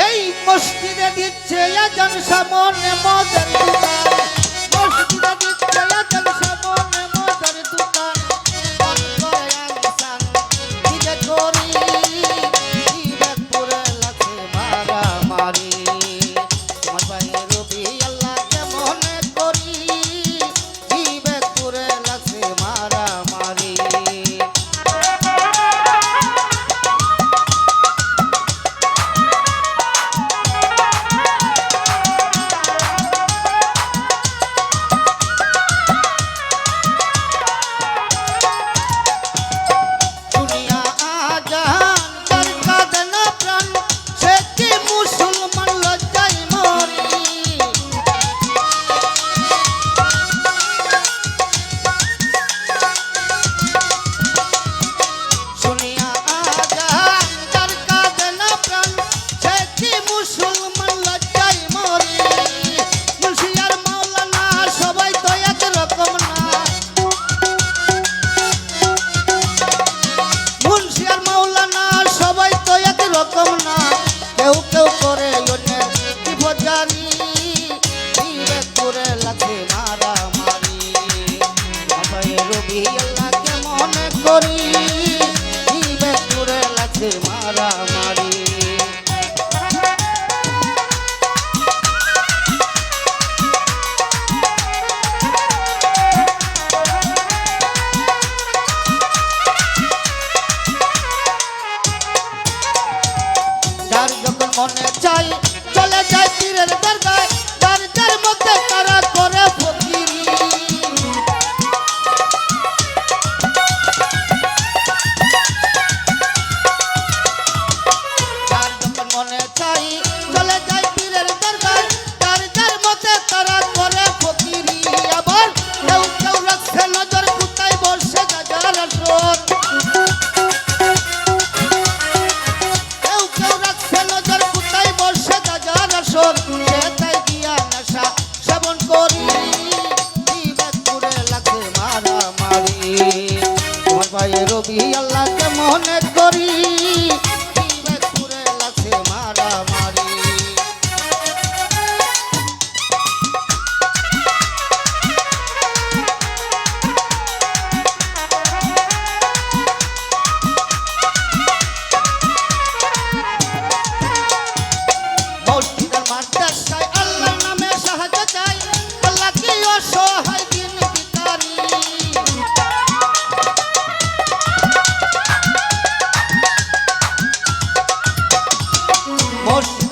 এই মসজিদে দিচ্ছে আজান সামনে মদের দোকান, মসজিদে দিচ্ছে আজান সামনে মদের দোকান, মন করে আনসান নিজে করি বিবেকপুরে লাগছে মারামারি, তোমার ভাইয়ের রবি আল্লাহ কেমন করি বিবেকপুরে লাগছে মারামারি। কেউ কেউ করে অন্যের বিপদ জানি বিবেকপুরে লাগছে মারামারি, ভাইয়ের রবি আল্লাহ কেমন করি বিবেকপুরে লাগছে মারামারি। যার যখন মনে চাই চলে যায় পীরের দরগায়, যার যার মধ্যে তারা করে ফকিরি, যার যখন মনে চাই চলে যায় পীরের দরগায়, যার যার মধ্যে তারা করে ফকিরি। আবার কেউ কেউ রাখছে নজর কোথায় বসে গাজার আসর, সেটাই গিয়া নেশা সেবন করি বিবেকপুরে লাগছে মারামারি, তোমার ভাইয়ের রবি আল্লাহ কেমন করি বিবেকপুরে লাগছে মারামারি। মসজিদের মাদ্রাসায় আল্লাহ নামে সাহায্য চাই, আল্লাহ কি অসহায় দিন ভিখারি, মসজিদ